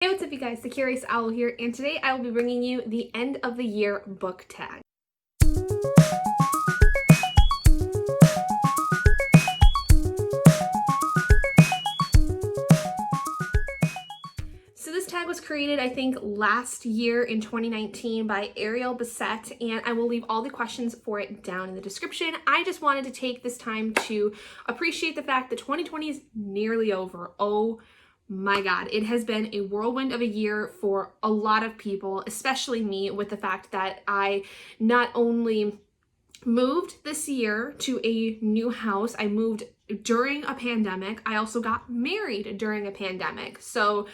Hey, what's up you guys, the Curious Owl here, and today I will be bringing you the end of the year book tag. So this tag was created, I think, last year in 2019 by Ariel Bissett, and I will leave all the questions for it down in the description. I just wanted to take this time to appreciate the fact that 2020 is nearly over. Oh my God, it has been a whirlwind of a year for a lot of people, especially me, with the fact that I not only moved this year to a new house, I moved during a pandemic, I also got married during a pandemic. So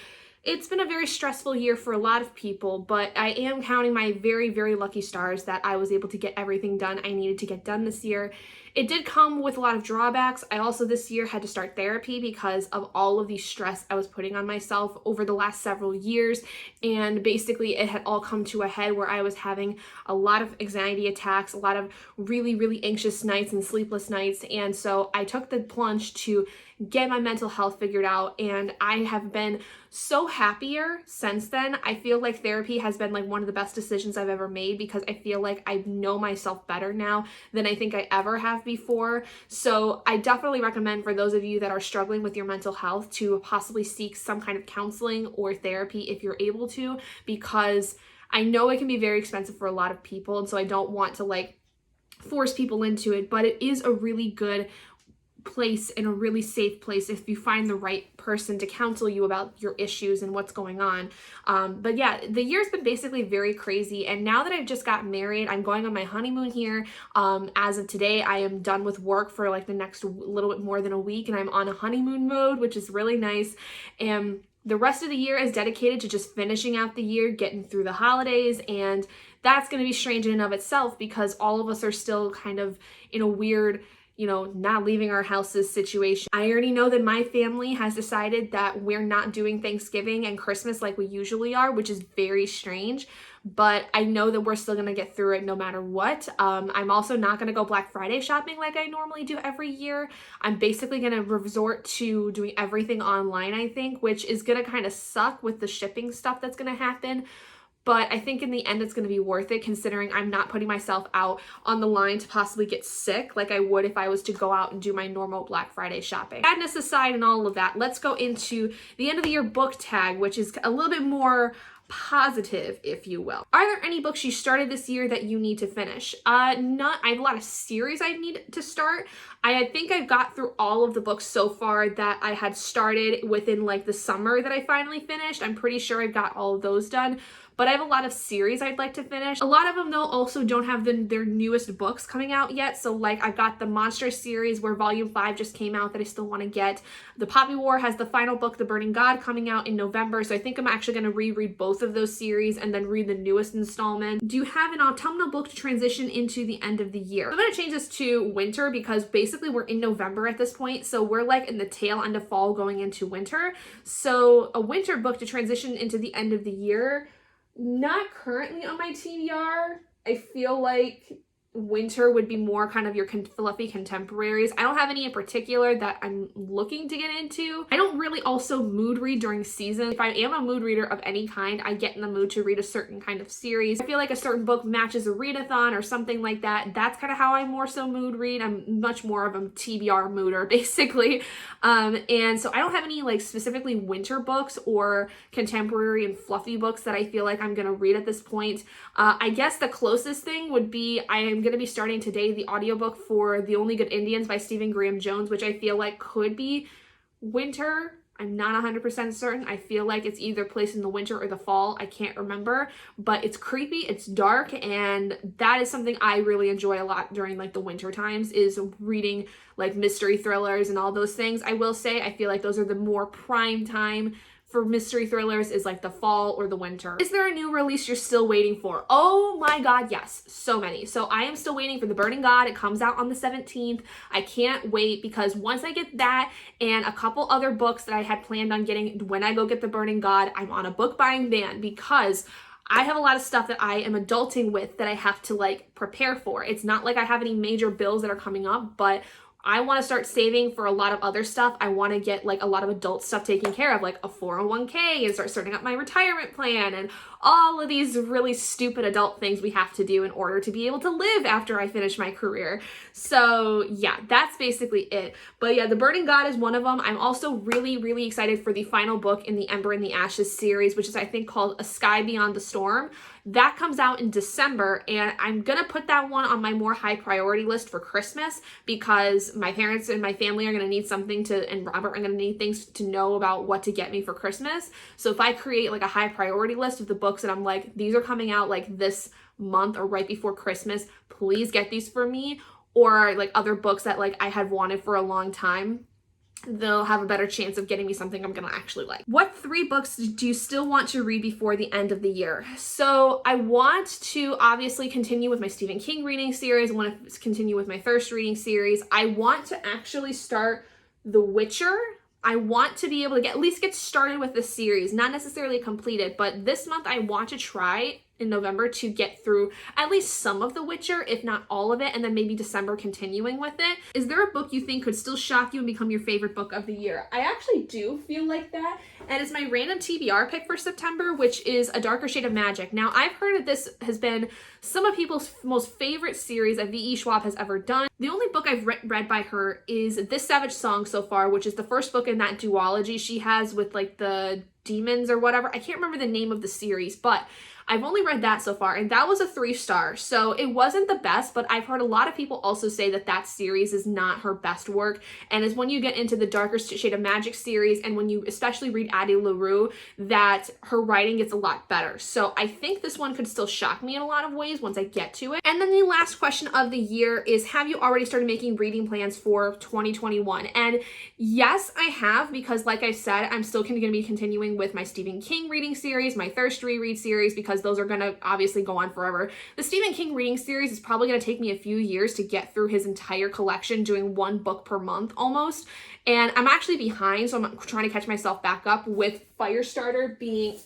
it's been a very stressful year for a lot of people, but I am counting my very, very lucky stars that I was able to get everything done I needed to get done this year. It did come with a lot of drawbacks. I also this year had to start therapy because of all of the stress I was putting on myself over the last several years. And basically it had all come to a head where I was having a lot of anxiety attacks, a lot of really, really anxious nights and sleepless nights. And so I took the plunge to get my mental health figured out, and I have been so happier since then. I feel like therapy has been like one of the best decisions I've ever made because I feel like I know myself better now than I think I ever have before. So I definitely recommend for those of you that are struggling with your mental health to possibly seek some kind of counseling or therapy if you're able to, because I know it can be very expensive for a lot of people, and so I don't want to like force people into it, but it is a really good place and a really safe place if you find the right person to counsel you about your issues and what's going on. But yeah, the year's been basically very crazy, and now that I've just got married, I'm going on my honeymoon here. As of today, I am done with work for like the next little bit more than a week, and I'm on a honeymoon mode, which is really nice. And the rest of the year is dedicated to just finishing out the year, getting through the holidays, and that's going to be strange in and of itself because all of us are still kind of in a weird, not leaving our houses situation. I already know that my family has decided that we're not doing Thanksgiving and Christmas like we usually are, which is very strange, but I know that we're still gonna get through it no matter what. I'm also not gonna go Black Friday shopping like I normally do every year. I'm basically gonna resort to doing everything online, I think, which is gonna kind of suck with the shipping stuff that's gonna happen. But I think in the end, it's going to be worth it considering I'm not putting myself out on the line to possibly get sick like I would if I was to go out and do my normal Black Friday shopping. Sadness aside and all of that, let's go into the end of the year book tag, which is a little bit more positive, if you will. Are there any books you started this year that you need to finish? I have a lot of series I need to start. I think I've got through all of the books so far that I had started within like the summer that I finally finished. I'm pretty sure I've got all of those done. But I have a lot of series I'd like to finish. A lot of them though also don't have their newest books coming out yet. So like I've got the Monster series where volume 5 just came out that I still want to get. The Poppy War has the final book, The Burning God, coming out in November. So I think I'm actually going to reread both of those series and then read the newest installment. Do you have an autumnal book to transition into the end of the year? I'm going to change this to winter because basically we're in November at this point. So we're like in the tail end of fall going into winter. So a winter book to transition into the end of the year. Not currently on my TBR. I feel like winter would be more kind of your fluffy contemporaries. I don't have any in particular that I'm looking to get into. I don't really also mood read during season. If I am a mood reader of any kind, I get in the mood to read a certain kind of series. I feel like a certain book matches a readathon or something like that. That's kind of how I more so mood read. I'm much more of a TBR mooder basically. And so I don't have any like specifically winter books or contemporary and fluffy books that I feel like I'm gonna read at this point. I guess the closest thing would be I am going to be starting today the audiobook for The Only Good Indians by Stephen Graham Jones, which I feel like could be winter. I'm not 100% certain. I feel like it's either placed in the winter or the fall. I can't remember, but it's creepy, it's dark, and that is something I really enjoy a lot during like the winter times is reading like mystery thrillers and all those things. I will say I feel like those are the more prime time for mystery thrillers is like the fall or the winter. Is there a new release you're still waiting for? Oh my God, yes, so many. So I am still waiting for The Burning God. It comes out on the 17th. I can't wait because once I get that and a couple other books that I had planned on getting when I go get The Burning God, I'm on a book buying ban because I have a lot of stuff that I am adulting with that I have to like prepare for. It's not like I have any major bills that are coming up, but I want to start saving for a lot of other stuff. I want to get like a lot of adult stuff taken care of, like a 401k, and start starting up my retirement plan and all of these really stupid adult things we have to do in order to be able to live after I finish my career. So yeah, that's basically it. But yeah, The Burning God is one of them. I'm also really, really excited for the final book in the Ember and the Ashes series, which is I think called A Sky Beyond the Storm. That comes out in December, and I'm gonna put that one on my more high priority list for Christmas because my parents and my family are gonna need something to, and Robert are gonna need things to know about what to get me for Christmas. So if I create like a high priority list of the books that I'm like, these are coming out like this month or right before Christmas, please get these for me, or like other books that like I had wanted for a long time, they'll have a better chance of getting me something I'm gonna actually like. What 3 books do you still want to read before the end of the year? So I want to obviously continue with my Stephen King reading series. I want to continue with my Thirst reading series. I want to actually start The Witcher. I want to be able to at least get started with the series, not necessarily completed, but this month I want to try in November to get through at least some of The Witcher, if not all of it, and then maybe December continuing with it. Is there a book you think could still shock you and become your favorite book of the year? I actually do feel like that, and it's my random TBR pick for September, which is A Darker Shade of Magic. Now, I've heard that this has been some of people's most favorite series that V.E. Schwab has ever done. The only book I've read by her is This Savage Song so far, which is the first book in that duology she has with like the demons or whatever. I can't remember the name of the series, but I've only read that so far, and that was a 3-star, so it wasn't the best, but I've heard a lot of people also say that that series is not her best work, and is when you get into the Darker Shade of Magic series, and when you especially read Addie LaRue, that her writing gets a lot better. So I think this one could still shock me in a lot of ways once I get to it. And then the last question of the year is, have you already started making reading plans for 2021? And yes, I have, because like I said, I'm still going to be continuing with my Stephen King reading series, my Thirst reread series, because those are going to obviously go on forever. The Stephen King reading series is probably going to take me a few years to get through his entire collection, doing 1 book per month almost. And I'm actually behind, so I'm trying to catch myself back up, with Firestarter being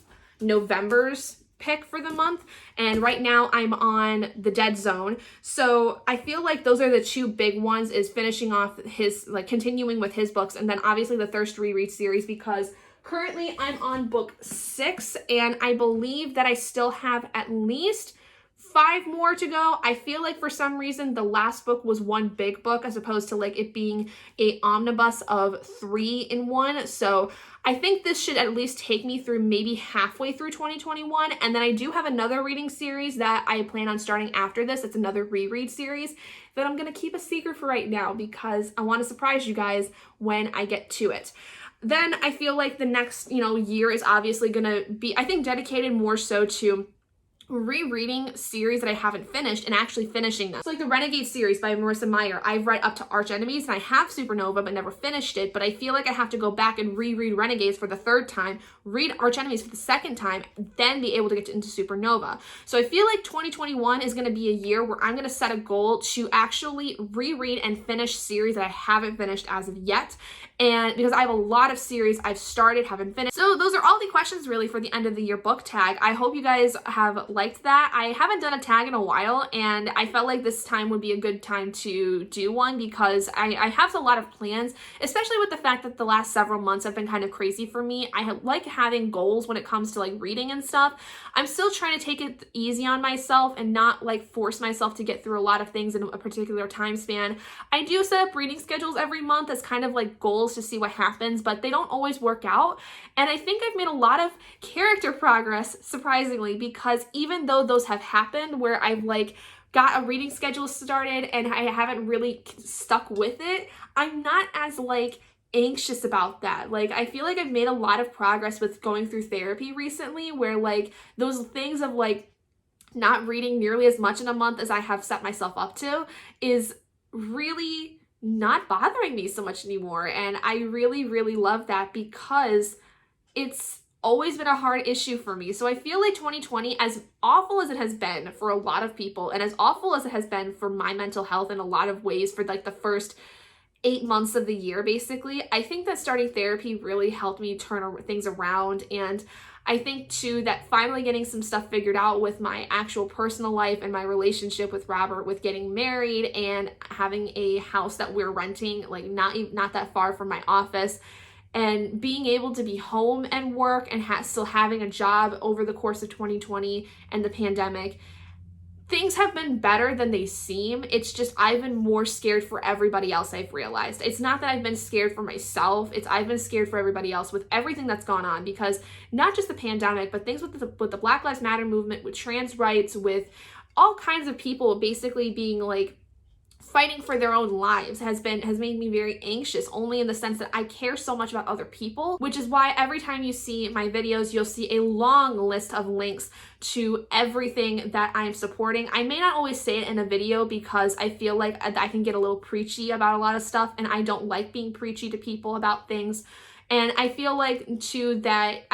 November's pick for the month, and right now I'm on The Dead Zone. So I feel like those are the 2 big ones, is finishing off his, like continuing with his books, and then obviously the Thirst reread series, because currently I'm on book 6, and I believe that I still have at least 5 more to go. I feel like for some reason the last book was one big book as opposed to like it being a omnibus of 3 in 1. So I think this should at least take me through maybe halfway through 2021. And then I do have another reading series that I plan on starting after this. It's another reread series that I'm going to keep a secret for right now because I want to surprise you guys when I get to it. Then I feel like the next, year is obviously going to be, I think, dedicated more so to rereading series that I haven't finished and actually finishing them. So like the Renegade series by Marissa Meyer, I've read up to Arch Enemies, and I have Supernova but never finished it, but I feel like I have to go back and reread Renegades for the 3rd time, read Arch Enemies for the 2nd time, then be able to get into Supernova. So I feel like 2021 is going to be a year where I'm going to set a goal to actually reread and finish series that I haven't finished as of yet. And because I have a lot of series I've started, haven't finished. So those are all the questions really for the end of the year book tag. I hope you guys have liked that. I haven't done a tag in a while, and I felt like this time would be a good time to do one because I have a lot of plans, especially with the fact that the last several months have been kind of crazy for me. I like having goals when it comes to like reading and stuff. I'm still trying to take it easy on myself and not like force myself to get through a lot of things in a particular time span. I do set up reading schedules every month as kind of like goals to see what happens, but they don't always work out. And I think I've made a lot of character progress, surprisingly, because even though those have happened where I've like got a reading schedule started and I haven't really stuck with it, I'm not as like anxious about that. Like I feel like I've made a lot of progress with going through therapy recently, where like those things of like not reading nearly as much in a month as I have set myself up to is really not bothering me so much anymore. And I really, really love that because it's always been a hard issue for me. So I feel like 2020, as awful as it has been for a lot of people, and as awful as it has been for my mental health in a lot of ways for like the first 8 months of the year, basically, I think that starting therapy really helped me turn things around. And I think too that finally getting some stuff figured out with my actual personal life and my relationship with Robert, with getting married and having a house that we're renting, like not that far from my office, and being able to be home and work and still having a job over the course of 2020 and the pandemic, things have been better than they seem. It's just I've been more scared for everybody else, I've realized. It's not that I've been scared for myself, it's I've been scared for everybody else with everything that's gone on, because not just the pandemic, but things with the Black Lives Matter movement, with trans rights, with all kinds of people basically being like fighting for their own lives has made me very anxious, only in the sense that I care so much about other people, which is why every time you see my videos, you'll see a long list of links to everything that I'm supporting. I may not always say it in a video because I feel like I can get a little preachy about a lot of stuff, and I don't like being preachy to people about things. And I feel like too that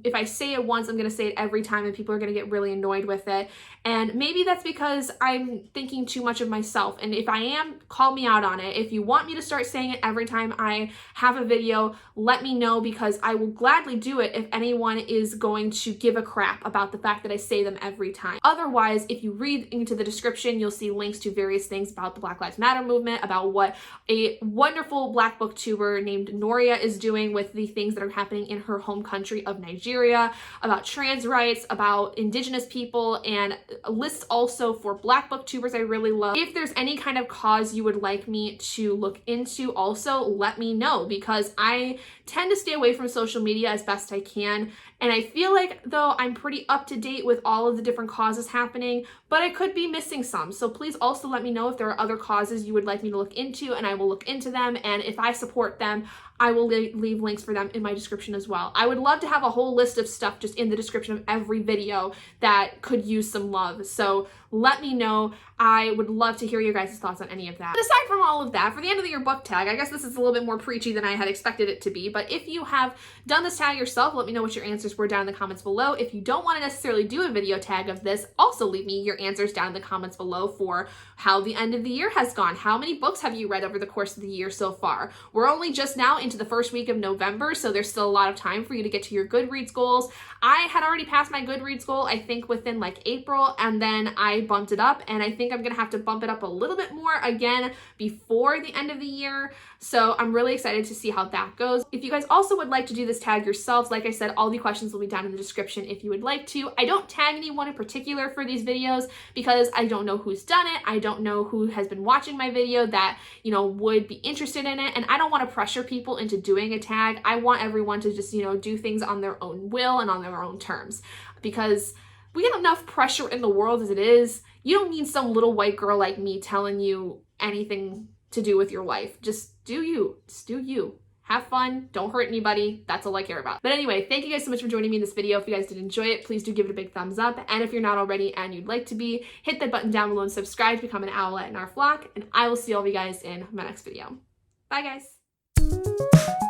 if I say it once, I'm going to say it every time, and people are going to get really annoyed with it. And maybe that's because I'm thinking too much of myself. And if I am, call me out on it. If you want me to start saying it every time I have a video, let me know, because I will gladly do it if anyone is going to give a crap about the fact that I say them every time. Otherwise, if you read into the description, you'll see links to various things about the Black Lives Matter movement, about what a wonderful Black booktuber named Noria is doing with the things that are happening in her home country of Nigeria, about trans rights, about Indigenous people, and lists also for Black booktubers I really love. If there's any kind of cause you would like me to look into, also let me know, because I tend to stay away from social media as best I can. And I feel like, though, I'm pretty up to date with all of the different causes happening, but I could be missing some. So please also let me know if there are other causes you would like me to look into, and I will look into them. And if I support them, I will leave links for them in my description as well. I would love to have a whole list of stuff just in the description of every video that could use some love. So let me know. I would love to hear your guys' thoughts on any of that. But aside from all of that, for the end of the year book tag, I guess this is a little bit more preachy than I had expected it to be, but if you have done this tag yourself, let me know what your answers were down in the comments below. If you don't want to necessarily do a video tag of this, also leave me your answers down in the comments below for how the end of the year has gone. How many books have you read over the course of the year so far? We're only just now into the first week of November, so there's still a lot of time for you to get to your Goodreads goals. I had already passed my Goodreads goal, I think within like April, and then I bumped it up, and I think I'm gonna have to bump it up a little bit more again before the end of the year. So I'm really excited to see how that goes. If you guys also would like to do this tag yourselves, like I said, all the questions will be down in the description if you would like to. I don't tag anyone in particular for these videos because I don't know who's done it. I don't know who has been watching my video that, you know, would be interested in it. And I don't want to pressure people into doing a tag. I want everyone to just, you know, do things on their own will and on their own terms, because we get enough pressure in the world as it is. You don't need some little white girl like me telling you anything to do with your life. Just do you. Just do you. Have fun. Don't hurt anybody. That's all I care about. But anyway, thank you guys so much for joining me in this video. If you guys did enjoy it, please do give it a big thumbs up. And if you're not already and you'd like to be, hit that button down below and subscribe to become an owlet in our flock. And I will see all of you guys in my next video. Bye, guys.